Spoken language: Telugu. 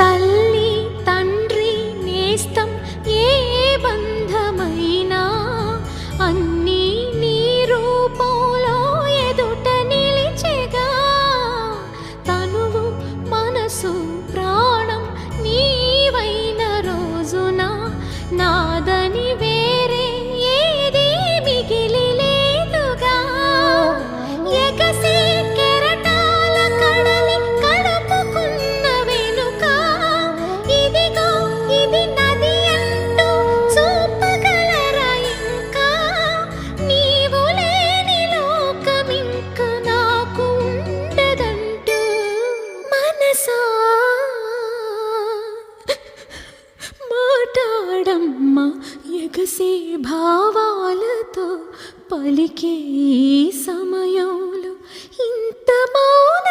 తల్లి తండ్రి నేస్తం ఏ బంధమైనా అన్నీ నీ రూపంలో ఎదుట నిలిచెగా. తనువు మనసు ప్రాణం నీవైన రోజున నాదని వేరే ఏది మిగిలి లేదుగా. ఎగసి కెరటాల కడలి కడుపుకున్న వెనుక ఇదిగో ఇది నది అంటూ చూపగలరా ఇంకా. నీవు లేని లోకమింక నాకు ఉండదంటూ మనసా మాటాడమ్మా ఎగసే భావాలతో పలికే ఈ సమయంలో ఇంత మౌన